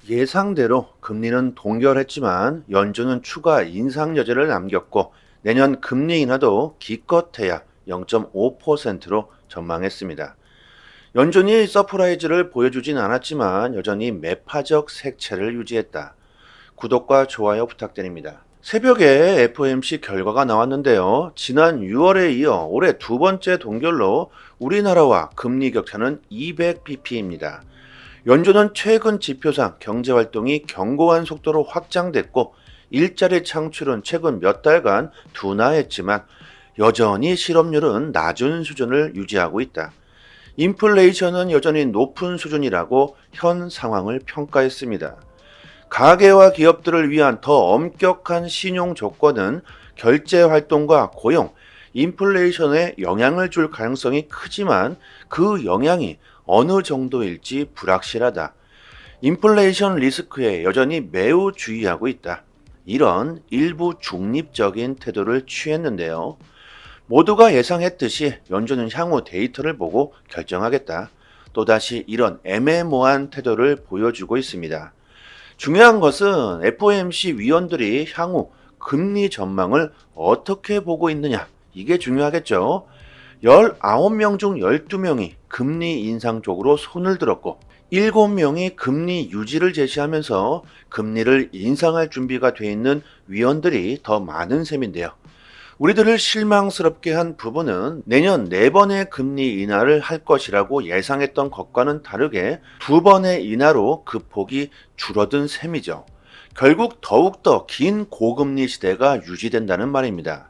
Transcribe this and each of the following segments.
예상대로 금리는 동결했지만 연준은 추가 인상 여지를 남겼고 내년 금리 인하도 기껏해야 0.5%로 전망했습니다. 연준이 서프라이즈를 보여주진 않았지만 여전히 매파적 색채를 유지했다. 구독과 좋아요 부탁드립니다. 새벽에 FOMC 결과가 나왔는데요. 지난 6월에 이어 올해 두 번째 동결로 우리나라와 금리 격차는 200bp입니다. 연준은 최근 지표상 경제활동이 견고한 속도로 확장됐고 일자리 창출은 최근 몇 달간 둔화했지만 여전히 실업률은 낮은 수준을 유지하고 있다. 인플레이션은 여전히 높은 수준이라고 현 상황을 평가했습니다. 가계와 기업들을 위한 더 엄격한 신용 조건은 결제 활동과 고용, 인플레이션에 영향을 줄 가능성이 크지만 그 영향이 어느 정도일지 불확실하다. 인플레이션 리스크에 여전히 매우 주의하고 있다. 이런 일부 중립적인 태도를 취했는데요. 모두가 예상했듯이 연준은 향후 데이터를 보고 결정하겠다. 또다시 이런 애매모호한 태도를 보여주고 있습니다. 중요한 것은 FOMC 위원들이 향후 금리 전망을 어떻게 보고 있느냐, 이게 중요하겠죠. 19명 중 12명이 금리 인상 쪽으로 손을 들었고 7명이 금리 유지를 제시하면서 금리를 인상할 준비가 돼 있는 위원들이 더 많은 셈인데요. 우리들을 실망스럽게 한 부분은 내년 4번의 금리 인하를 할 것이라고 예상했던 것과는 다르게 2번의 인하로 그 폭이 줄어든 셈이죠. 결국 더욱더 긴 고금리 시대가 유지된다는 말입니다.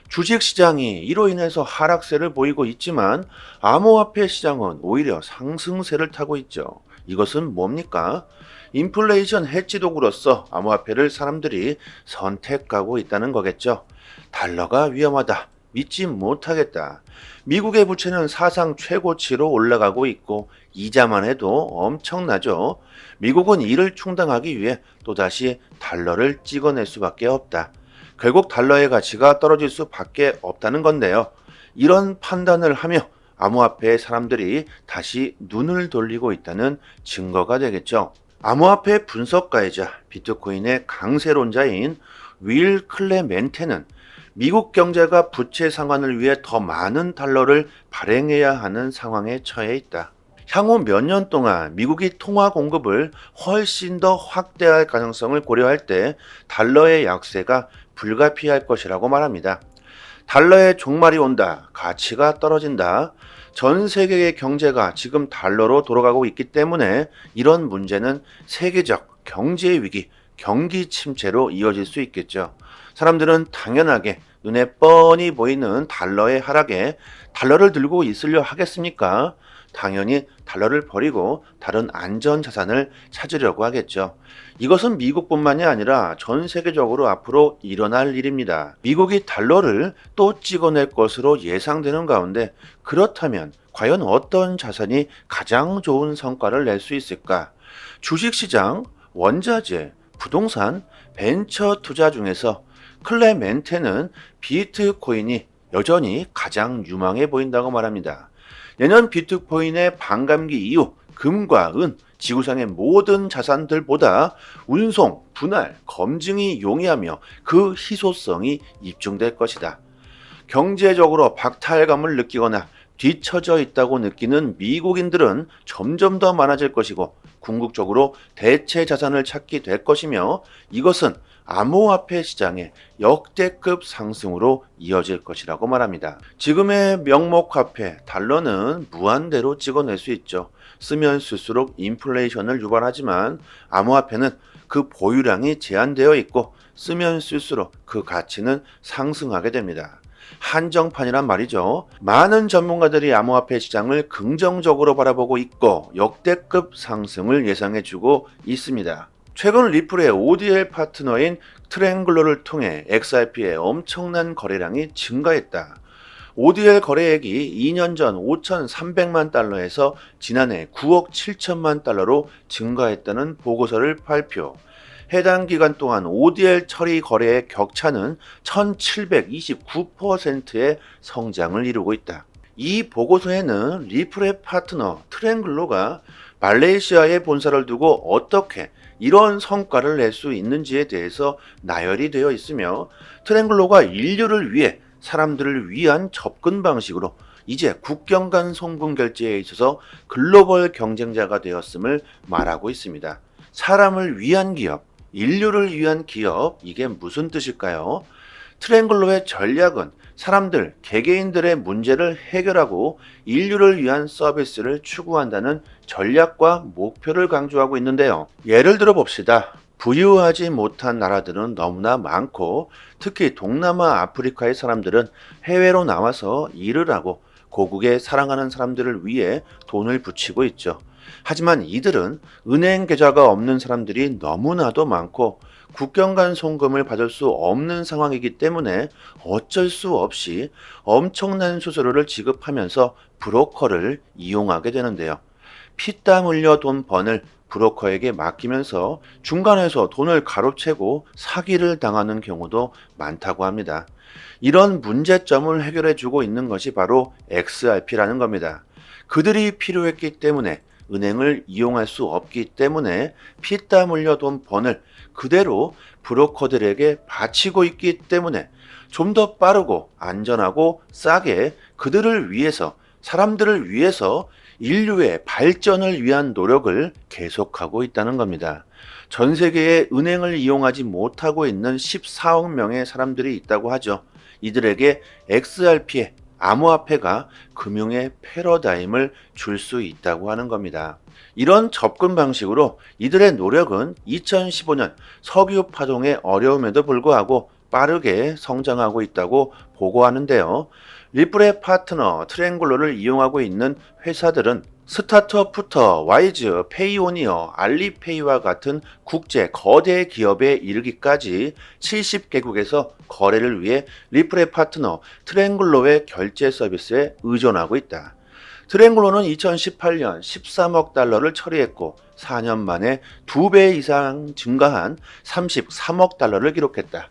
주식시장이 이로 인해서 하락세를 보이고 있지만 암호화폐 시장은 오히려 상승세를 타고 있죠. 이것은 뭡니까? 인플레이션 해지 도구로서 암호화폐를 사람들이 선택하고 있다는 거겠죠. 달러가 위험하다. 믿지 못하겠다. 미국의 부채는 사상 최고치로 올라가고 있고 이자만 해도 엄청나죠. 미국은 이를 충당하기 위해 또다시 달러를 찍어낼 수밖에 없다. 결국 달러의 가치가 떨어질 수밖에 없다는 건데요. 이런 판단을 하며 암호화폐에 사람들이 다시 눈을 돌리고 있다는 증거가 되겠죠. 암호화폐 분석가이자 비트코인의 강세론자인 윌 클레멘테는 미국 경제가 부채 상환을 위해 더 많은 달러를 발행해야 하는 상황에 처해 있다. 향후 몇 년 동안 미국이 통화 공급을 훨씬 더 확대할 가능성을 고려할 때 달러의 약세가 불가피할 것이라고 말합니다. 달러의 종말이 온다. 가치가 떨어진다. 전 세계의 경제가 지금 달러로 돌아가고 있기 때문에 이런 문제는 세계적 경제 위기, 경기 침체로 이어질 수 있겠죠. 사람들은 당연하게 눈에 뻔히 보이는 달러의 하락에 달러를 들고 있으려 하겠습니까? 당연히 달러를 버리고 다른 안전 자산을 찾으려고 하겠죠. 이것은 미국뿐만이 아니라 전 세계적으로 앞으로 일어날 일입니다. 미국이 달러를 또 찍어낼 것으로 예상되는 가운데 그렇다면 과연 어떤 자산이 가장 좋은 성과를 낼 수 있을까? 주식시장, 원자재, 부동산, 벤처 투자 중에서 클레멘테는 비트코인이 여전히 가장 유망해 보인다고 말합니다. 내년 비트코인의 반감기 이후 금과 은, 지구상의 모든 자산들보다 운송, 분할, 검증이 용이하며 그 희소성이 입증될 것이다. 경제적으로 박탈감을 느끼거나 뒤처져 있다고 느끼는 미국인들은 점점 더 많아질 것이고 궁극적으로 대체 자산을 찾게 될 것이며 이것은 암호화폐 시장의 역대급 상승으로 이어질 것이라고 말합니다. 지금의 명목화폐 달러는 무한대로 찍어낼 수 있죠. 쓰면 쓸수록 인플레이션을 유발하지만 암호화폐는 그 보유량이 제한되어 있고 쓰면 쓸수록 그 가치는 상승하게 됩니다. 한정판이란 말이죠. 많은 전문가들이 암호화폐 시장을 긍정적으로 바라보고 있고 역대급 상승을 예상해주고 있습니다. 최근 리플의 ODL 파트너인 트랭글로를 통해 XRP의 엄청난 거래량이 증가했다. ODL 거래액이 2년 전 5,300만 달러에서 지난해 9억 7천만 달러로 증가했다는 보고서를 발표. 해당 기간 동안 ODL 처리 거래의 격차는 1729%의 성장을 이루고 있다. 이 보고서에는 리플의 파트너 트랭글로가 말레이시아에 본사를 두고 어떻게 이런 성과를 낼 수 있는지에 대해서 나열이 되어 있으며, 트랭글로가 인류를 위해 사람들을 위한 접근 방식으로 이제 국경 간 송금 결제에 있어서 글로벌 경쟁자가 되었음을 말하고 있습니다. 사람을 위한 기업, 인류를 위한 기업, 이게 무슨 뜻일까요? 트랭글로의 전략은 사람들, 개개인들의 문제를 해결하고 인류를 위한 서비스를 추구한다는 전략과 목표를 강조하고 있는데요. 예를 들어 봅시다. 부유하지 못한 나라들은 너무나 많고, 특히 동남아 아프리카의 사람들은 해외로 나와서 일을 하고 고국에 사랑하는 사람들을 위해 돈을 붙이고 있죠. 하지만 이들은 은행 계좌가 없는 사람들이 너무나도 많고 국경 간 송금을 받을 수 없는 상황이기 때문에 어쩔 수 없이 엄청난 수수료를 지급하면서 브로커를 이용하게 되는데요. 피땀 흘려 돈 번을 브로커에게 맡기면서 중간에서 돈을 가로채고 사기를 당하는 경우도 많다고 합니다. 이런 문제점을 해결해 주고 있는 것이 바로 XRP라는 겁니다. 그들이 필요했기 때문에, 은행을 이용할 수 없기 때문에 피땀 흘려 돈 번을 그대로 브로커들에게 바치고 있기 때문에 좀 더 빠르고 안전하고 싸게 그들을 위해서, 사람들을 위해서 인류의 발전을 위한 노력을 계속하고 있다는 겁니다. 전 세계에 은행을 이용하지 못하고 있는 14억 명의 사람들이 있다고 하죠. 이들에게 XRP의 암호화폐가 금융의 패러다임을 줄 수 있다고 하는 겁니다. 이런 접근 방식으로 이들의 노력은 2015년 석유 파동의 어려움에도 불구하고 빠르게 성장하고 있다고 보고하는데요. 리플의 파트너 트랭글로를 이용하고 있는 회사들은 스타트업부터 와이즈, 페이오니어, 알리페이와 같은 국제 거대 기업에 이르기까지 70개국에서 거래를 위해 리플의 파트너 트랭글로의 결제 서비스에 의존하고 있다. 트랭글로는 2018년 13억 달러를 처리했고 4년 만에 2배 이상 증가한 33억 달러를 기록했다.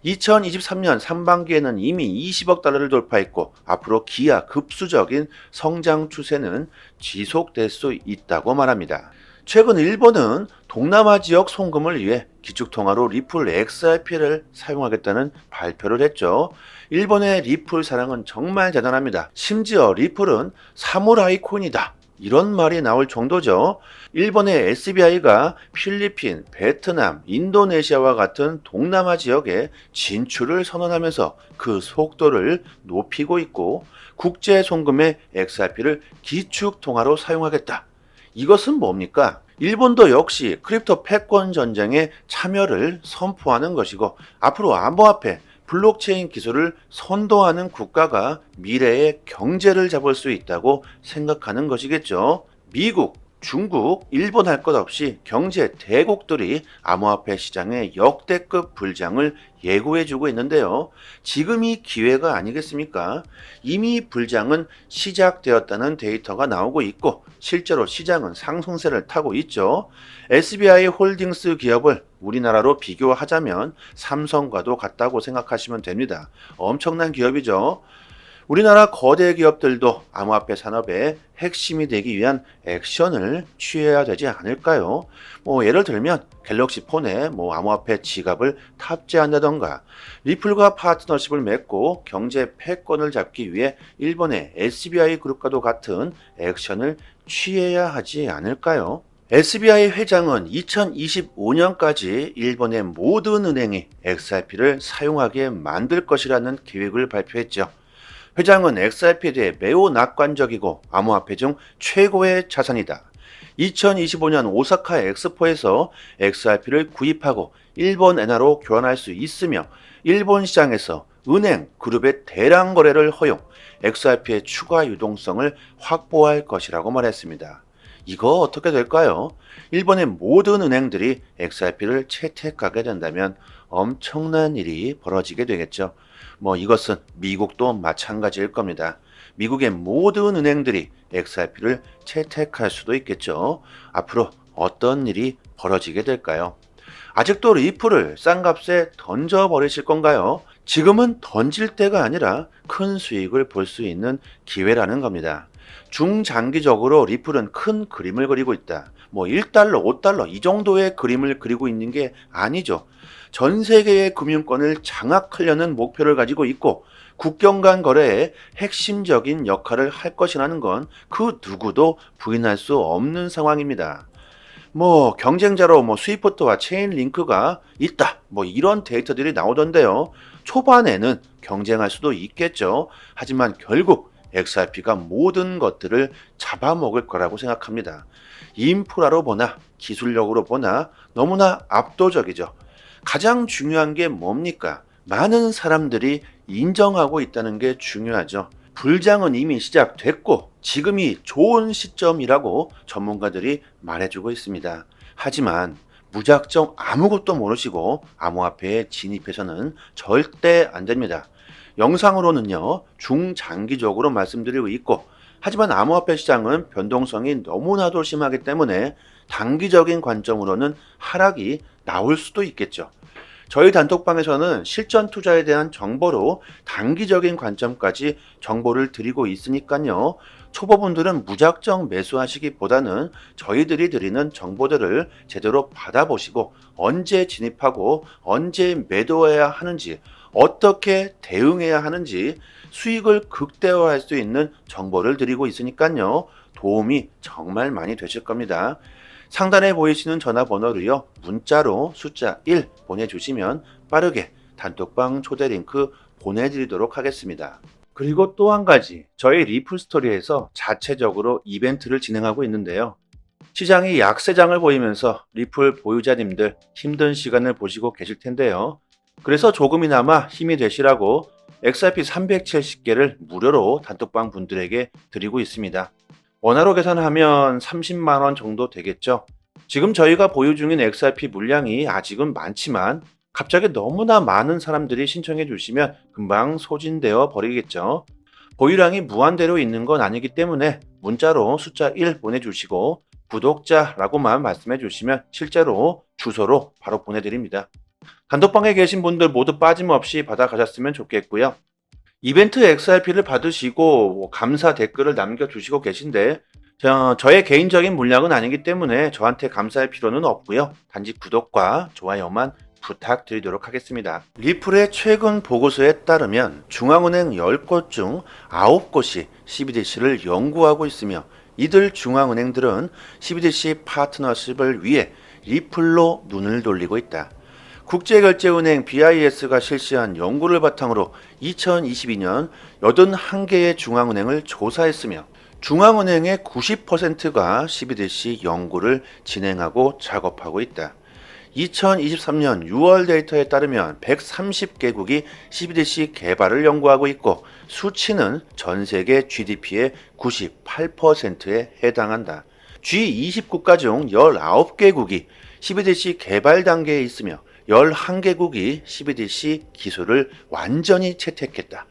2023년 상반기에는 이미 20억 달러를 돌파했고 앞으로 기하급수적인 성장 추세는 지속될 수 있다고 말합니다. 최근 일본은 동남아 지역 송금을 위해 기축통화로 리플 XRP를 사용하겠다는 발표를 했죠. 일본의 리플 사랑은 정말 대단합니다. 심지어 리플은 사무라이 코인이다, 이런 말이 나올 정도죠. 일본의 SBI가 필리핀, 베트남, 인도네시아와 같은 동남아 지역에 진출을 선언하면서 그 속도를 높이고 있고, 국제 송금의 XRP를 기축통화로 사용하겠다. 이것은 뭡니까? 일본도 역시 크립토 패권 전쟁에 참여를 선포하는 것이고, 앞으로 암호화폐, 블록체인 기술을 선도하는 국가가 미래의 경제를 잡을 수 있다고 생각하는 것이겠죠. 미국, 중국, 일본 할 것 없이 경제 대국들이 암호화폐 시장의 역대급 불장을 예고해주고 있는데요. 지금이 기회가 아니겠습니까? 이미 불장은 시작되었다는 데이터가 나오고 있고 실제로 시장은 상승세를 타고 있죠. SBI 홀딩스 기업을 우리나라로 비교하자면 삼성과도 같다고 생각하시면 됩니다. 엄청난 기업이죠. 우리나라 거대 기업들도 암호화폐 산업의 핵심이 되기 위한 액션을 취해야 되지 않을까요? 예를 들면 갤럭시 폰에 암호화폐 지갑을 탑재한다던가, 리플과 파트너십을 맺고 경제 패권을 잡기 위해 일본의 SBI 그룹과도 같은 액션을 취해야 하지 않을까요? SBI 회장은 2025년까지 일본의 모든 은행이 XRP를 사용하게 만들 것이라는 계획을 발표했죠. 회장은 XRP에 대해 매우 낙관적이고 암호화폐 중 최고의 자산이다. 2025년 오사카 엑스포에서 XRP를 구입하고 일본 엔화로 교환할 수 있으며 일본 시장에서 은행, 그룹의 대량 거래를 허용, XRP의 추가 유동성을 확보할 것이라고 말했습니다. 이거 어떻게 될까요? 일본의 모든 은행들이 XRP를 채택하게 된다면 엄청난 일이 벌어지게 되겠죠. 이것은 미국도 마찬가지일 겁니다. 미국의 모든 은행들이 XRP를 채택할 수도 있겠죠. 앞으로 어떤 일이 벌어지게 될까요? 아직도 리플을 싼 값에 던져버리실 건가요? 지금은 던질 때가 아니라 큰 수익을 볼 수 있는 기회라는 겁니다. 중장기적으로 리플은 큰 그림을 그리고 있다. 뭐 1달러, 5달러 이 정도의 그림을 그리고 있는 게 아니죠. 전 세계의 금융권을 장악하려는 목표를 가지고 있고 국경 간 거래에 핵심적인 역할을 할 것이라는 건 그 누구도 부인할 수 없는 상황입니다. 뭐 경쟁자로 뭐 스위프트와 체인링크가 있다. 뭐 이런 데이터들이 나오던데요. 초반에는 경쟁할 수도 있겠죠. 하지만 결국 XRP가 모든 것들을 잡아먹을 거라고 생각합니다. 인프라로 보나 기술력으로 보나 너무나 압도적이죠. 가장 중요한 게 뭡니까? 많은 사람들이 인정하고 있다는 게 중요하죠. 불장은 이미 시작됐고 지금이 좋은 시점이라고 전문가들이 말해주고 있습니다. 하지만 무작정 아무것도 모르시고 암호화폐에 진입해서는 절대 안 됩니다. 영상으로는요, 중장기적으로 말씀드리고 있고, 하지만 암호화폐 시장은 변동성이 너무나도 심하기 때문에 단기적인 관점으로는 하락이 나올 수도 있겠죠. 저희 단톡방에서는 실전 투자에 대한 정보로 단기적인 관점까지 정보를 드리고 있으니까요. 초보분들은 무작정 매수하시기보다는 저희들이 드리는 정보들을 제대로 받아보시고 언제 진입하고 언제 매도해야 하는지 어떻게 대응해야 하는지 수익을 극대화할 수 있는 정보를 드리고 있으니까요. 도움이 정말 많이 되실 겁니다. 상단에 보이시는 전화번호로요. 문자로 숫자 1 보내주시면 빠르게 단톡방 초대 링크 보내드리도록 하겠습니다. 그리고 또 한 가지, 저희 리플 스토리에서 자체적으로 이벤트를 진행하고 있는데요. 시장이 약세장을 보이면서 리플 보유자님들 힘든 시간을 보시고 계실 텐데요. 그래서 조금이나마 힘이 되시라고 XRP 370개를 무료로 단톡방 분들에게 드리고 있습니다. 원화로 계산하면 30만 원 정도 되겠죠. 지금 저희가 보유 중인 XRP 물량이 아직은 많지만 갑자기 너무나 많은 사람들이 신청해 주시면 금방 소진되어 버리겠죠. 보유량이 무한대로 있는 건 아니기 때문에 문자로 숫자 1 보내주시고 구독자라고만 말씀해 주시면 실제로 주소로 바로 보내드립니다. 단톡방에 계신 분들 모두 빠짐없이 받아가셨으면 좋겠고요. 이벤트 XRP를 받으시고 감사 댓글을 남겨주시고 계신데 저의 개인적인 물량은 아니기 때문에 저한테 감사할 필요는 없고요. 단지 구독과 좋아요만 부탁드리도록 하겠습니다. 리플의 최근 보고서에 따르면 중앙은행 10곳 중 9곳이 CBDC를 연구하고 있으며 이들 중앙은행들은 CBDC 파트너십을 위해 리플로 눈을 돌리고 있다. 국제결제은행 BIS가 실시한 연구를 바탕으로 2022년 81개의 중앙은행을 조사했으며 중앙은행의 90%가 CBDC 연구를 진행하고 작업하고 있다. 2023년 6월 데이터에 따르면 130개국이 CBDC 개발을 연구하고 있고 수치는 전 세계 GDP의 98%에 해당한다. G20국가 중 19개국이 CBDC 개발 단계에 있으며 11개국이 CBDC 기술을 완전히 채택했다.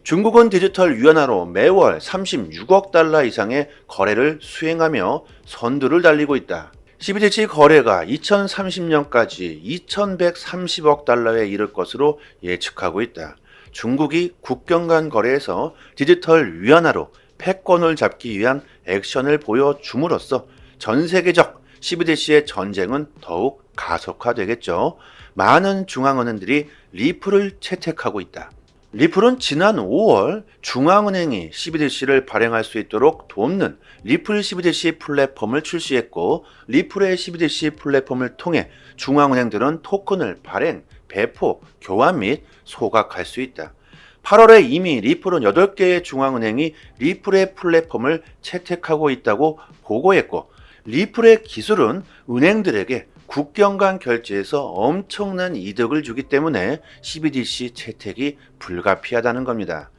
중국은 디지털 위안화로 매월 36억 달러 이상의 거래를 수행하며 선두를 달리고 있다. CBDC 거래가 2030년까지 2130억 달러에 이를 것으로 예측하고 있다. 중국이 국경 간 거래에서 디지털 위안화로 패권을 잡기 위한 액션을 보여줌으로써 전 세계적 CBDC의 전쟁은 더욱 가속화되겠죠. 많은 중앙은행들이 리플을 채택하고 있다. 리플은 지난 5월 중앙은행이 CBDC를 발행할 수 있도록 돕는 리플 CBDC 플랫폼을 출시했고 리플의 CBDC 플랫폼을 통해 중앙은행들은 토큰을 발행, 배포, 교환 및 소각할 수 있다. 8월에 이미 리플은 8개의 중앙은행이 리플의 플랫폼을 채택하고 있다고 보고했고 리플의 기술은 은행들에게 국경 간 결제에서 엄청난 이득을 주기 때문에 CBDC 채택이 불가피하다는 겁니다.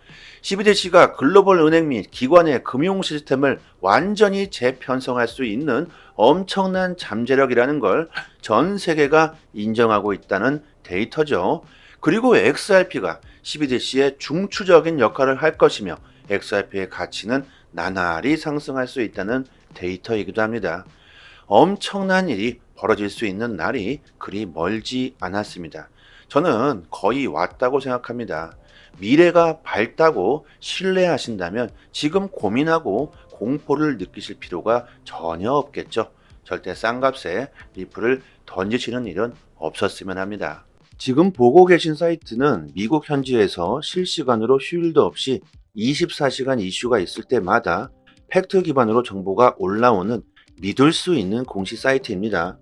CBDC가 글로벌 은행 및 기관의 금융 시스템을 완전히 재편성할 수 있는 엄청난 잠재력이라는 걸 전 세계가 인정하고 있다는 데이터죠. 그리고 XRP가 CBDC의 중추적인 역할을 할 것이며 XRP의 가치는 나날이 상승할 수 있다는 데이터이기도 합니다. 엄청난 일이 벌어질 수 있는 날이 그리 멀지 않았습니다. 저는 거의 왔다고 생각합니다. 미래가 밝다고 신뢰하신다면 지금 고민하고 공포를 느끼실 필요가 전혀 없겠죠. 절대 싼 값에 리플을 던지시는 일은 없었으면 합니다. 지금 보고 계신 사이트는 미국 현지에서 실시간으로 휴일도 없이 24시간 이슈가 있을 때마다 팩트 기반으로 정보가 올라오는 믿을 수 있는 공시 사이트입니다.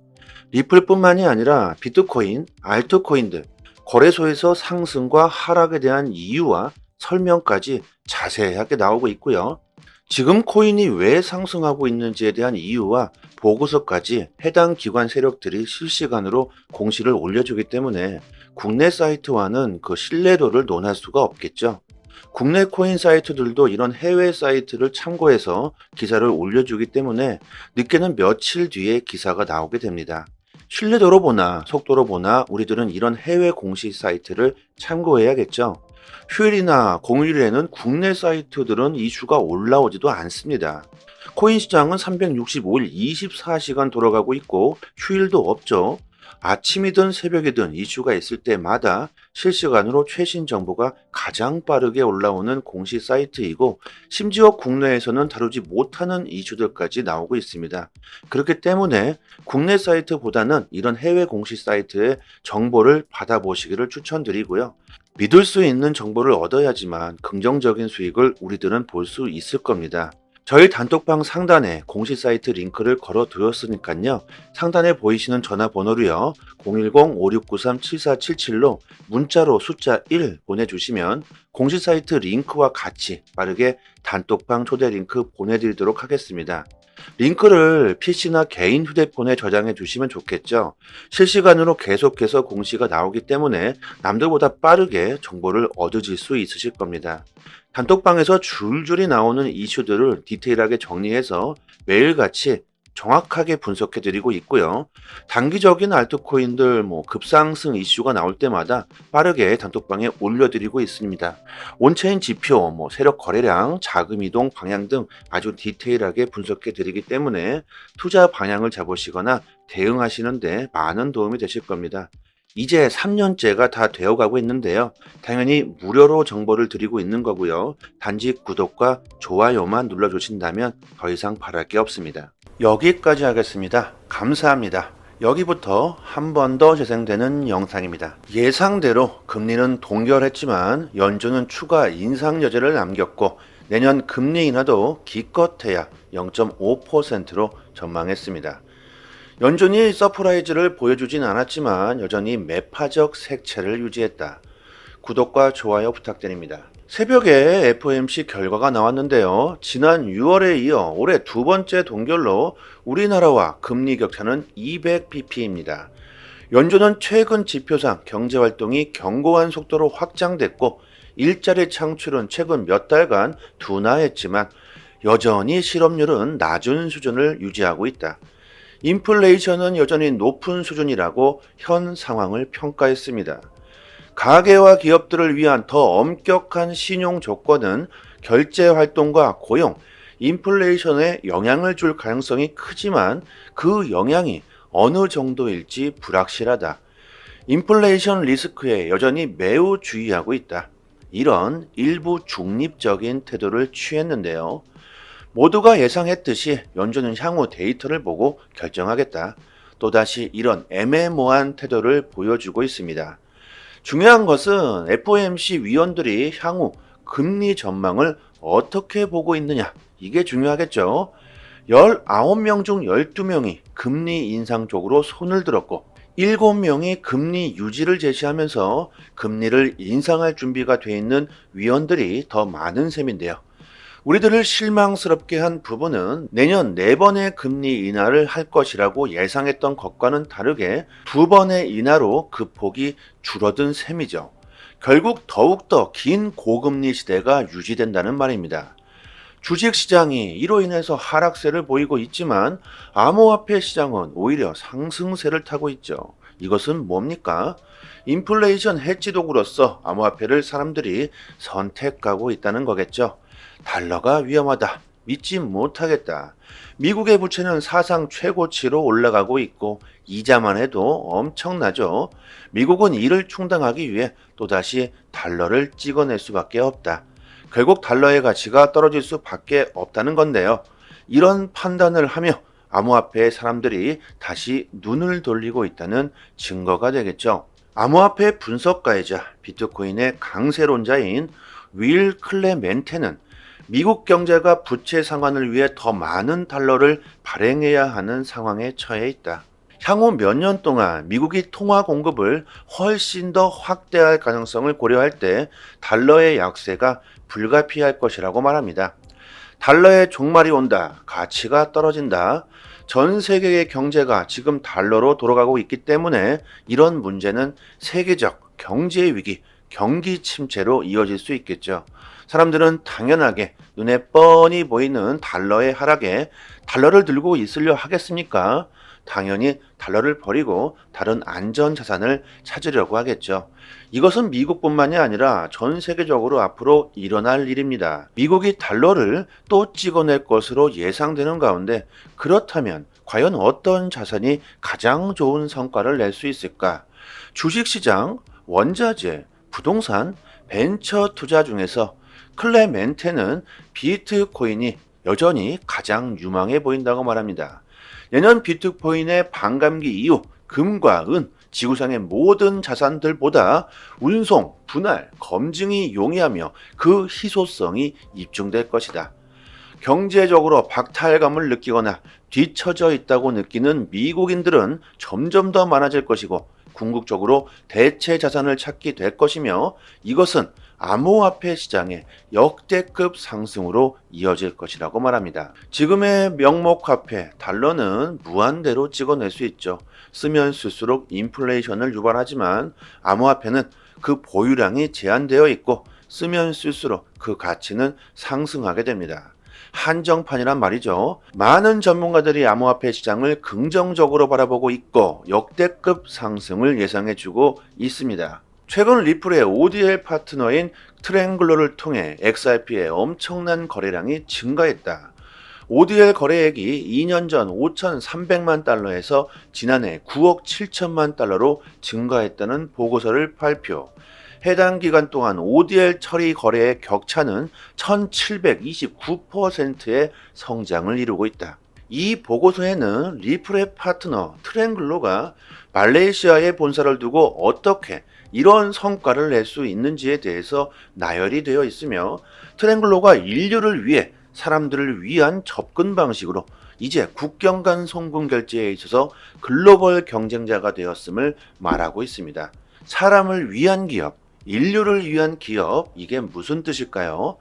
리플뿐만이 아니라 비트코인, 알트코인들, 거래소에서 상승과 하락에 대한 이유와 설명까지 자세하게 나오고 있고요. 지금 코인이 왜 상승하고 있는지에 대한 이유와 보고서까지 해당 기관 세력들이 실시간으로 공시를 올려주기 때문에 국내 사이트와는 그 신뢰도를 논할 수가 없겠죠. 국내 코인 사이트들도 이런 해외 사이트를 참고해서 기사를 올려주기 때문에 늦게는 며칠 뒤에 기사가 나오게 됩니다. 신뢰도로 보나 속도로 보나 우리들은 이런 해외 공시 사이트를 참고해야겠죠. 휴일이나 공휴일에는 국내 사이트들은 이슈가 올라오지도 않습니다. 코인 시장은 365일 24시간 돌아가고 있고 휴일도 없죠. 아침이든 새벽이든 이슈가 있을 때마다 실시간으로 최신 정보가 가장 빠르게 올라오는 공시 사이트이고 심지어 국내에서는 다루지 못하는 이슈들까지 나오고 있습니다. 그렇기 때문에 국내 사이트보다는 이런 해외 공시 사이트의 정보를 받아보시기를 추천드리고요. 믿을 수 있는 정보를 얻어야지만 긍정적인 수익을 우리들은 볼 수 있을 겁니다. 저희 단톡방 상단에 공시 사이트 링크를 걸어 두었으니까요. 상단에 보이시는 전화번호로요. 010-5693-7477로 문자로 숫자 1 보내주시면 공시 사이트 링크와 같이 빠르게 단톡방 초대 링크 보내드리도록 하겠습니다. 링크를 PC나 개인 휴대폰에 저장해 주시면 좋겠죠. 실시간으로 계속해서 공시가 나오기 때문에 남들보다 빠르게 정보를 얻으실 수 있으실 겁니다. 단톡방에서 줄줄이 나오는 이슈들을 디테일하게 정리해서 매일같이 정확하게 분석해 드리고 있고요. 단기적인 알트코인들 급상승 이슈가 나올 때마다 빠르게 단톡방에 올려드리고 있습니다. 온체인 지표, 세력 거래량, 자금 이동 방향 등 아주 디테일하게 분석해 드리기 때문에 투자 방향을 잡으시거나 대응하시는데 많은 도움이 되실 겁니다. 이제 3년째가 다 되어가고 있는데요. 당연히 무료로 정보를 드리고 있는 거고요. 단지 구독과 좋아요만 눌러주신다면 더 이상 바랄 게 없습니다. 여기까지 하겠습니다. 감사합니다. 여기부터 한 번 더 재생되는 영상입니다. 예상대로 금리는 동결했지만 연준은 추가 인상 여지를 남겼고 내년 금리 인하도 기껏해야 0.5%로 전망했습니다. 연준이 서프라이즈를 보여주진 않았지만 여전히 매파적 색채를 유지했다. 구독과 좋아요 부탁드립니다. 새벽에 FOMC 결과가 나왔는데요. 지난 6월에 이어 올해 두 번째 동결로 우리나라와 금리 격차는 200bp입니다. 연준은 최근 지표상 경제활동이 견고한 속도로 확장됐고 일자리 창출은 최근 몇 달간 둔화했지만 여전히 실업률은 낮은 수준을 유지하고 있다. 인플레이션은 여전히 높은 수준이라고 현 상황을 평가했습니다. 가계와 기업들을 위한 더 엄격한 신용 조건은 결제 활동과 고용, 인플레이션에 영향을 줄 가능성이 크지만 그 영향이 어느 정도일지 불확실하다. 인플레이션 리스크에 여전히 매우 주의하고 있다. 이런 일부 중립적인 태도를 취했는데요. 모두가 예상했듯이 연준은 향후 데이터를 보고 결정하겠다. 또다시 이런 애매모호한 태도를 보여주고 있습니다. 중요한 것은 FOMC 위원들이 향후 금리 전망을 어떻게 보고 있느냐, 이게 중요하겠죠. 19명 중 12명이 금리 인상 쪽으로 손을 들었고 7명이 금리 유지를 제시하면서 금리를 인상할 준비가 돼 있는 위원들이 더 많은 셈인데요. 우리들을 실망스럽게 한 부분은 내년 4번의 금리 인하를 할 것이라고 예상했던 것과는 다르게 2번의 인하로 그 폭이 줄어든 셈이죠. 결국 더욱더 긴 고금리 시대가 유지된다는 말입니다. 주식시장이 이로 인해서 하락세를 보이고 있지만 암호화폐 시장은 오히려 상승세를 타고 있죠. 이것은 뭡니까? 인플레이션 해지 도구로서 암호화폐를 사람들이 선택하고 있다는 거겠죠. 달러가 위험하다. 믿지 못하겠다. 미국의 부채는 사상 최고치로 올라가고 있고 이자만 해도 엄청나죠. 미국은 이를 충당하기 위해 또다시 달러를 찍어낼 수밖에 없다. 결국 달러의 가치가 떨어질 수밖에 없다는 건데요. 이런 판단을 하며 암호화폐에 사람들이 다시 눈을 돌리고 있다는 증거가 되겠죠. 암호화폐 분석가이자 비트코인의 강세론자인 윌 클레멘테는 미국 경제가 부채 상환을 위해 더 많은 달러를 발행해야 하는 상황에 처해 있다. 향후 몇 년 동안 미국이 통화 공급을 훨씬 더 확대할 가능성을 고려할 때 달러의 약세가 불가피할 것이라고 말합니다. 달러의 종말이 온다. 가치가 떨어진다. 전 세계의 경제가 지금 달러로 돌아가고 있기 때문에 이런 문제는 세계적 경제 위기, 경기 침체로 이어질 수 있겠죠. 사람들은 당연하게 눈에 뻔히 보이는 달러의 하락에 달러를 들고 있으려 하겠습니까? 당연히 달러를 버리고 다른 안전 자산을 찾으려고 하겠죠. 이것은 미국뿐만이 아니라 전 세계적으로 앞으로 일어날 일입니다. 미국이 달러를 또 찍어낼 것으로 예상되는 가운데 그렇다면 과연 어떤 자산이 가장 좋은 성과를 낼 수 있을까? 주식시장, 원자재, 부동산, 벤처 투자 중에서 클레멘테는 비트코인이 여전히 가장 유망해 보인다고 말합니다. 내년 비트코인의 반감기 이후 금과 은, 지구상의 모든 자산들보다 운송, 분할, 검증이 용이하며 그 희소성이 입증될 것이다. 경제적으로 박탈감을 느끼거나 뒤처져 있다고 느끼는 미국인들은 점점 더 많아질 것이고 궁극적으로 대체 자산을 찾게 될 것이며 이것은 암호화폐 시장의 역대급 상승으로 이어질 것이라고 말합니다. 지금의 명목화폐 달러는 무한대로 찍어낼 수 있죠. 쓰면 쓸수록 인플레이션을 유발하지만 암호화폐는 그 보유량이 제한되어 있고 쓰면 쓸수록 그 가치는 상승하게 됩니다. 한정판이란 말이죠. 많은 전문가들이 암호화폐 시장을 긍정적으로 바라보고 있고 역대급 상승을 예상해주고 있습니다. 최근 리플의 ODL 파트너인 트랭글러를 통해 XRP의 엄청난 거래량이 증가했다. ODL 거래액이 2년 전 5,300만 달러에서 지난해 9억 7천만 달러로 증가했다는 보고서를 발표. 해당 기간 동안 ODL 처리 거래의 격차는 1729%의 성장을 이루고 있다. 이 보고서에는 리플의 파트너 트랭글러가 말레이시아에 본사를 두고 어떻게 이런 성과를 낼 수 있는지에 대해서 나열이 되어 있으며 트랭글러가 인류를 위해 사람들을 위한 접근 방식으로 이제 국경 간 송금 결제에 있어서 글로벌 경쟁자가 되었음을 말하고 있습니다. 사람을 위한 기업, 인류를 위한 기업, 이게 무슨 뜻일까요?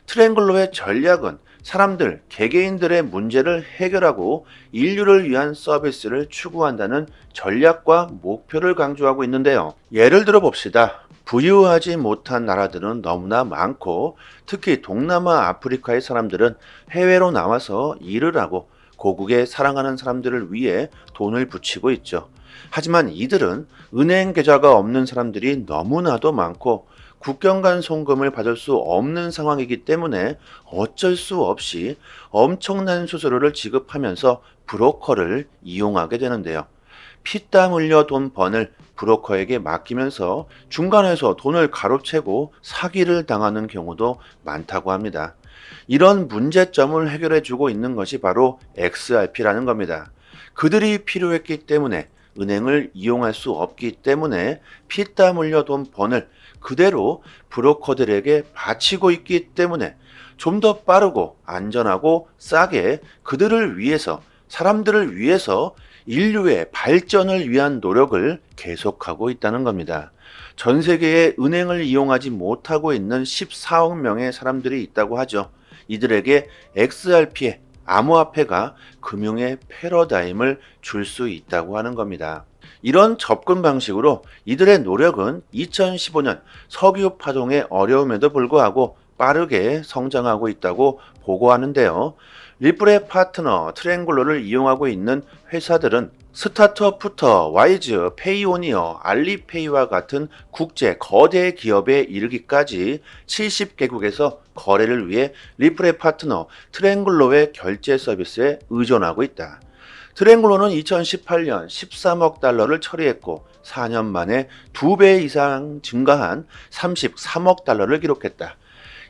트랭글러의 전략은 사람들, 개개인들의 문제를 해결하고 인류를 위한 서비스를 추구한다는 전략과 목표를 강조하고 있는데요. 예를 들어 봅시다. 부유하지 못한 나라들은 너무나 많고 특히 동남아 아프리카의 사람들은 해외로 나와서 일을 하고 고국에 사랑하는 사람들을 위해 돈을 붙이고 있죠. 하지만 이들은 은행 계좌가 없는 사람들이 너무나도 많고 국경 간 송금을 받을 수 없는 상황이기 때문에 어쩔 수 없이 엄청난 수수료를 지급하면서 브로커를 이용하게 되는데요. 피땀 흘려 돈 번을 브로커에게 맡기면서 중간에서 돈을 가로채고 사기를 당하는 경우도 많다고 합니다. 이런 문제점을 해결해 주고 있는 것이 바로 XRP라는 겁니다. 그들이 필요했기 때문에 은행을 이용할 수 없기 때문에 피땀 흘려 돈 번을 그대로 브로커들에게 바치고 있기 때문에 좀 더 빠르고 안전하고 싸게 그들을 위해서 사람들을 위해서 인류의 발전을 위한 노력을 계속하고 있다는 겁니다. 전 세계에 은행을 이용하지 못하고 있는 14억 명의 사람들이 있다고 하죠. 이들에게 XRP의 암호화폐가 금융의 패러다임을 줄 수 있다고 하는 겁니다. 이런 접근 방식으로 이들의 노력은 2015년 석유 파동의 어려움에도 불구하고 빠르게 성장하고 있다고 보고하는데요. 리플의 파트너 트랭글러를 이용하고 있는 회사들은 스타트업부터 와이즈, 페이오니어, 알리페이와 같은 국제 거대 기업에 이르기까지 70개국에서 거래를 위해 리플의 파트너 트랭글러의 결제 서비스에 의존하고 있다. 트랭글러는 2018년 13억 달러를 처리했고 4년 만에 2배 이상 증가한 33억 달러를 기록했다.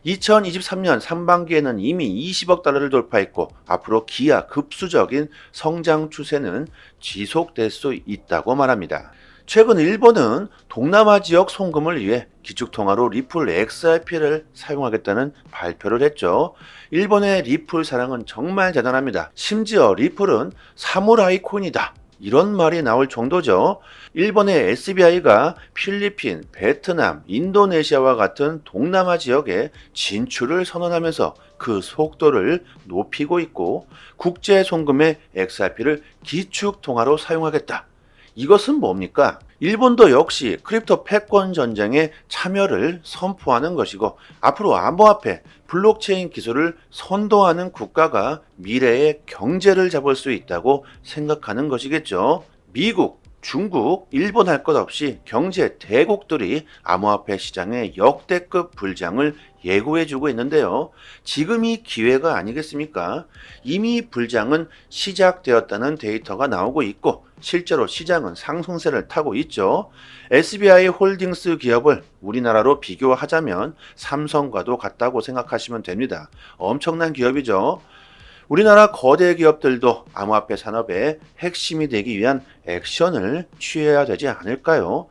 2023년 상반기에는 이미 20억 달러를 돌파했고 앞으로 기하 급수적인 성장 추세는 지속될 수 있다고 말합니다. 최근 일본은 동남아 지역 송금을 위해 기축통화로 리플 XRP를 사용하겠다는 발표를 했죠. 일본의 리플 사랑은 정말 대단합니다. 심지어 리플은 사무라이 코인이다, 이런 말이 나올 정도죠. 일본의 SBI가 필리핀, 베트남, 인도네시아와 같은 동남아 지역에 진출을 선언하면서 그 속도를 높이고 있고 국제 송금의 XRP를 기축통화로 사용하겠다. 이것은 뭡니까? 일본도 역시 크립토 패권 전쟁에 참여를 선포하는 것이고 앞으로 암호화폐, 블록체인 기술을 선도하는 국가가 미래의 경제를 잡을 수 있다고 생각하는 것이겠죠. 미국, 중국, 일본 할 것 없이 경제 대국들이 암호화폐 시장의 역대급 불장을 예고해주고 있는데요. 지금이 기회가 아니겠습니까? 이미 불장은 시작되었다는 데이터가 나오고 있고 실제로 시장은 상승세를 타고 있죠. SBI 홀딩스 기업을 우리나라로 비교하자면 삼성과도 같다고 생각하시면 됩니다. 엄청난 기업이죠. 우리나라 거대 기업들도 암호화폐 산업의 핵심이 되기 위한 액션을 취해야 되지 않을까요?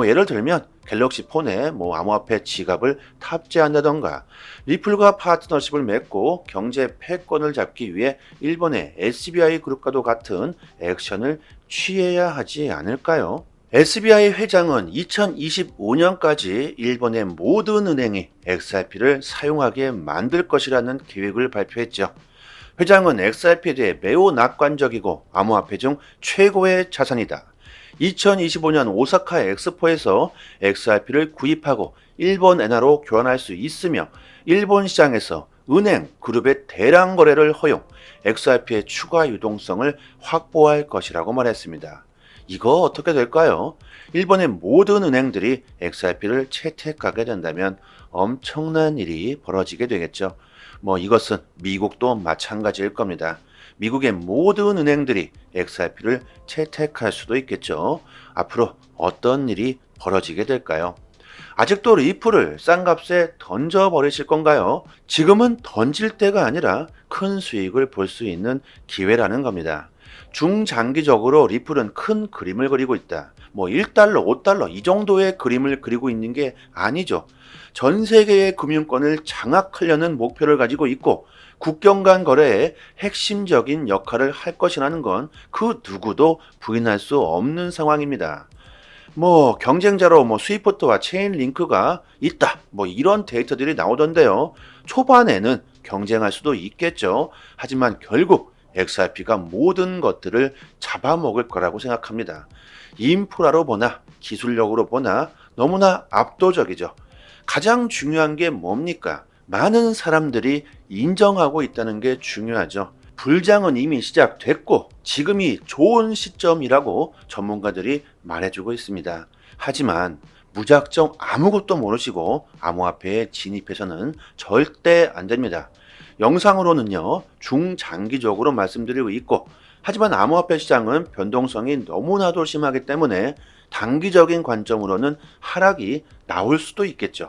예를 들면 갤럭시 폰에 암호화폐 지갑을 탑재한다던가 리플과 파트너십을 맺고 경제 패권을 잡기 위해 일본의 SBI 그룹과도 같은 액션을 취해야 하지 않을까요? SBI 회장은 2025년까지 일본의 모든 은행이 XRP를 사용하게 만들 것이라는 계획을 발표했죠. 회장은 XRP에 대해 매우 낙관적이고 암호화폐 중 최고의 자산이다. 2025년 오사카 엑스포에서 XRP를 구입하고 일본 엔화로 교환할 수 있으며 일본 시장에서 은행, 그룹의 대량 거래를 허용, XRP의 추가 유동성을 확보할 것이라고 말했습니다. 이거 어떻게 될까요? 일본의 모든 은행들이 XRP를 채택하게 된다면 엄청난 일이 벌어지게 되겠죠. 이것은 미국도 마찬가지일 겁니다. 미국의 모든 은행들이 XRP를 채택할 수도 있겠죠. 앞으로 어떤 일이 벌어지게 될까요? 아직도 리플을 싼 값에 던져버리실 건가요? 지금은 던질 때가 아니라 큰 수익을 볼 수 있는 기회라는 겁니다. 중장기적으로 리플은 큰 그림을 그리고 있다. 1달러, 5달러 이 정도의 그림을 그리고 있는 게 아니죠. 전 세계의 금융권을 장악하려는 목표를 가지고 있고 국경 간 거래에 핵심적인 역할을 할 것이라는 건 그 누구도 부인할 수 없는 상황입니다. 경쟁자로 스위프트와 체인링크가 있다. 이런 데이터들이 나오던데요. 초반에는 경쟁할 수도 있겠죠. 하지만 결국 XRP가 모든 것들을 잡아먹을 거라고 생각합니다. 인프라로 보나 기술력으로 보나 너무나 압도적이죠. 가장 중요한 게 뭡니까? 많은 사람들이 인정하고 있다는 게 중요하죠. 불장은 이미 시작됐고 지금이 좋은 시점이라고 전문가들이 말해주고 있습니다. 하지만 무작정 아무것도 모르시고 암호화폐에 진입해서는 절대 안 됩니다. 영상으로는요, 중장기적으로 말씀드리고 있고, 하지만 암호화폐 시장은 변동성이 너무나도 심하기 때문에 단기적인 관점으로는 하락이 나올 수도 있겠죠.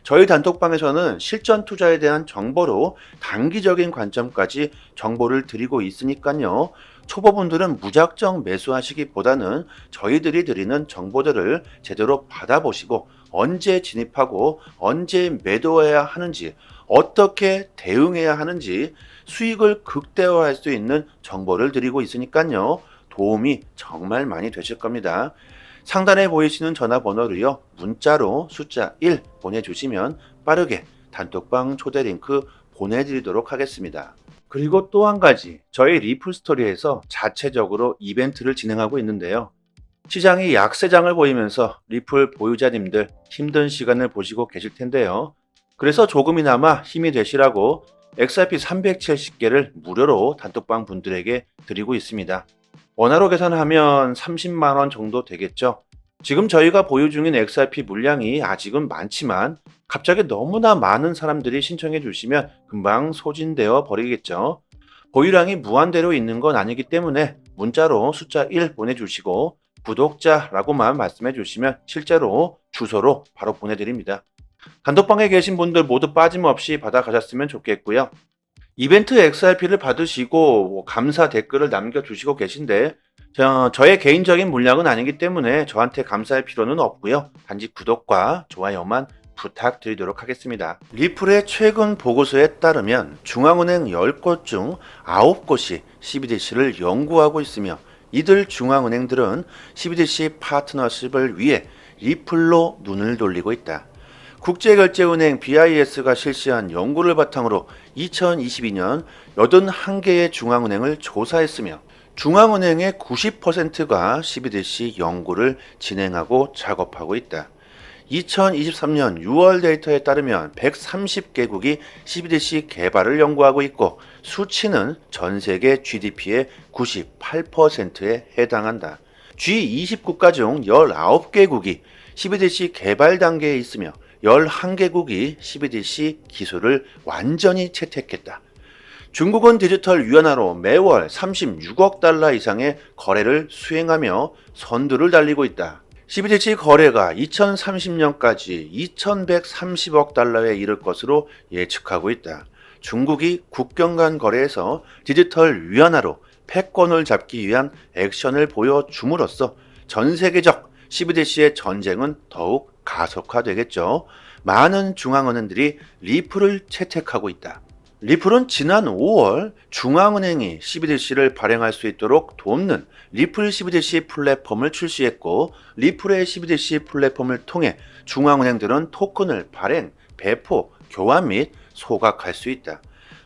저희 단톡방에서는 실전 투자에 대한 정보로 단기적인 관점까지 정보를 드리고 있으니까요. 초보분들은 무작정 매수하시기보다는 저희들이 드리는 정보들을 제대로 받아보시고 언제 진입하고 언제 매도해야 하는지, 어떻게 대응해야 하는지 수익을 극대화할 수 있는 정보를 드리고 있으니까요. 도움이 정말 많이 되실 겁니다. 상단에 보이시는 전화번호로요, 문자로 숫자 1 보내주시면 빠르게 단톡방 초대 링크 보내드리도록 하겠습니다. 그리고 또 한 가지, 저희 리플스토리에서 자체적으로 이벤트를 진행하고 있는데요. 시장이 약세장을 보이면서 리플 보유자님들 힘든 시간을 보시고 계실 텐데요. 그래서 조금이나마 힘이 되시라고 XRP 370개를 무료로 단톡방 분들에게 드리고 있습니다. 원화로 계산하면 30만원 정도 되겠죠. 지금 저희가 보유 중인 XRP 물량이 아직은 많지만 갑자기 너무나 많은 사람들이 신청해 주시면 금방 소진되어 버리겠죠. 보유량이 무한대로 있는 건 아니기 때문에 문자로 숫자 1 보내주시고 구독자라고만 말씀해 주시면 실제로 주소로 바로 보내드립니다. 단톡방에 계신 분들 모두 빠짐없이 받아가셨으면 좋겠고요. 이벤트 XRP를 받으시고 감사 댓글을 남겨주시고 계신데 저의 개인적인 물량은 아니기 때문에 저한테 감사할 필요는 없고요. 단지 구독과 좋아요만 부탁드리도록 하겠습니다. 리플의 최근 보고서에 따르면 중앙은행 10곳 중 9곳이 CBDC를 연구하고 있으며 이들 중앙은행들은 CBDC 파트너십을 위해 리플로 눈을 돌리고 있다. 국제결제은행 BIS가 실시한 연구를 바탕으로 2022년 81개의 중앙은행을 조사했으며 중앙은행의 90%가 CBDC 연구를 진행하고 작업하고 있다. 2023년 6월 데이터에 따르면 130개국이 CBDC 개발을 연구하고 있고 수치는 전 세계 GDP의 98%에 해당한다. G20 국가 중 19개국이 CBDC 개발 단계에 있으며 11개국이 CBDC 기술을 완전히 채택했다. 중국은 디지털 위안화로 매월 36억 달러 이상의 거래를 수행하며 선두를 달리고 있다. CBDC 거래가 2030년까지 2130억 달러에 이를 것으로 예측하고 있다. 중국이 국경 간 거래에서 디지털 위안화로 패권을 잡기 위한 액션을 보여줌으로써 전 세계적 CBDC의 전쟁은 더욱 가속화되겠죠. 많은 중앙은행들이 리플을 채택하고 있다. 리플은 지난 5월 중앙은행이 CBDC를 발행할 수 있도록 돕는 리플 CBDC 플랫폼을 출시했고 리플의 CBDC 플랫폼을 통해 중앙은행들은 토큰을 발행, 배포, 교환 및 소각할 수 있다.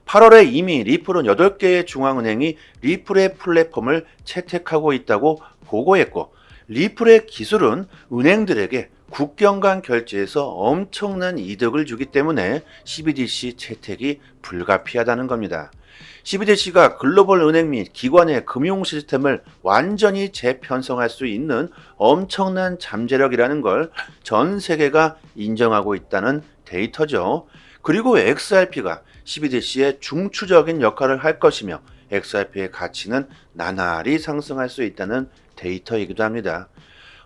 8월에 이미 리플은 8개의 중앙은행이 리플의 플랫폼을 채택하고 있다고 보고했고 리플의 기술은 은행들에게 국경 간 결제에서 엄청난 이득을 주기 때문에 CBDC 채택이 불가피하다는 겁니다. CBDC가 글로벌 은행 및 기관의 금융 시스템을 완전히 재편성할 수 있는 엄청난 잠재력이라는 걸 전 세계가 인정하고 있다는 데이터죠. 그리고 XRP가 CBDC의 중추적인 역할을 할 것이며 XRP의 가치는 나날이 상승할 수 있다는 데이터이기도 합니다.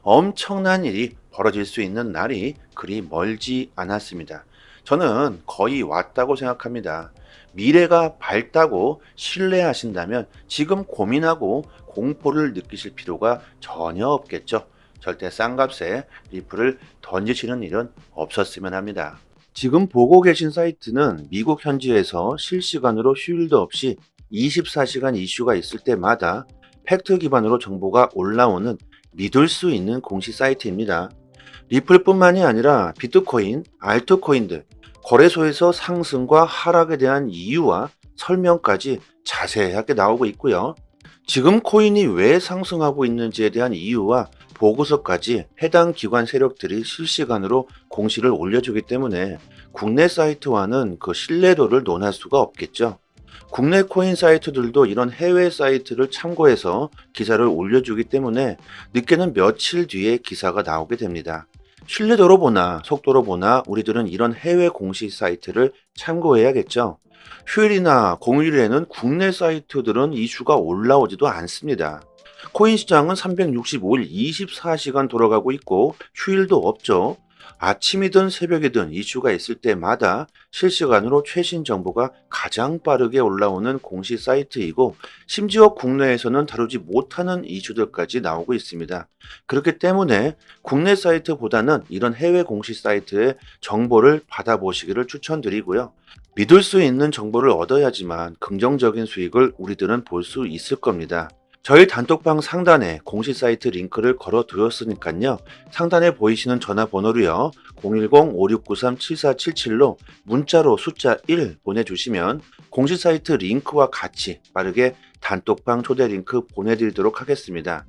엄청난 일이 벌어질 수 있는 날이 그리 멀지 않았습니다. 저는 거의 왔다고 생각합니다. 미래가 밝다고 신뢰하신다면 지금 고민하고 공포를 느끼실 필요가 전혀 없겠죠. 절대 싼 값에 리플을 던지시는 일은 없었으면 합니다. 지금 보고 계신 사이트는 미국 현지에서 실시간으로 휴일도 없이 24시간 이슈가 있을 때마다 팩트 기반으로 정보가 올라오는 믿을 수 있는 공식 사이트입니다. 리플뿐만이 아니라 비트코인, 알트코인들, 거래소에서 상승과 하락에 대한 이유와 설명까지 자세하게 나오고 있고요. 지금 코인이 왜 상승하고 있는지에 대한 이유와 보고서까지 해당 기관 세력들이 실시간으로 공시를 올려주기 때문에 국내 사이트와는 그 신뢰도를 논할 수가 없겠죠. 국내 코인 사이트들도 이런 해외 사이트를 참고해서 기사를 올려주기 때문에 늦게는 며칠 뒤에 기사가 나오게 됩니다. 신뢰도로 보나 속도로 보나 우리들은 이런 해외 공식 사이트를 참고해야겠죠. 휴일이나 공휴일에는 국내 사이트들은 이슈가 올라오지도 않습니다. 코인 시장은 365일 24시간 돌아가고 있고 휴일도 없죠. 아침이든 새벽이든 이슈가 있을 때마다 실시간으로 최신 정보가 가장 빠르게 올라오는 공식 사이트이고 심지어 국내에서는 다루지 못하는 이슈들까지 나오고 있습니다. 그렇기 때문에 국내 사이트보다는 이런 해외 공식 사이트의 정보를 받아보시기를 추천드리고요. 믿을 수 있는 정보를 얻어야지만 긍정적인 수익을 우리들은 볼 수 있을 겁니다. 저희 단톡방 상단에 공식 사이트 링크를 걸어 두었으니까요. 상단에 보이시는 전화번호로요. 010-5693-7477로 문자로 숫자 1 보내주시면 공식 사이트 링크와 같이 빠르게 단톡방 초대 링크 보내드리도록 하겠습니다.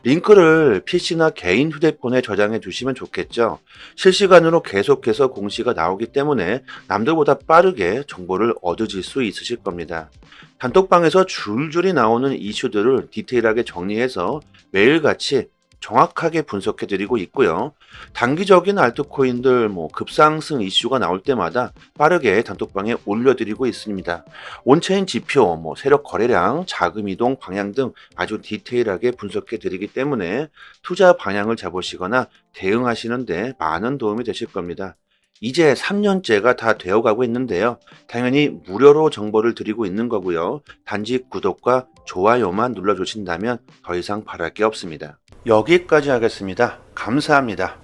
링크를 PC나 개인 휴대폰에 저장해 두시면 좋겠죠. 실시간으로 계속해서 공시가 나오기 때문에 남들보다 빠르게 정보를 얻으실 수 있으실 겁니다. 단톡방에서 줄줄이 나오는 이슈들을 디테일하게 정리해서 매일같이 정확하게 분석해 드리고 있고요. 단기적인 알트코인들 급상승 이슈가 나올 때마다 빠르게 단톡방에 올려드리고 있습니다. 온체인 지표, 세력 거래량, 자금 이동 방향 등 아주 디테일하게 분석해 드리기 때문에 투자 방향을 잡으시거나 대응하시는데 많은 도움이 되실 겁니다. 이제 3년째가 다 되어가고 있는데요. 당연히 무료로 정보를 드리고 있는 거고요. 단지 구독과 좋아요만 눌러주신다면 더 이상 바랄 게 없습니다. 여기까지 하겠습니다. 감사합니다.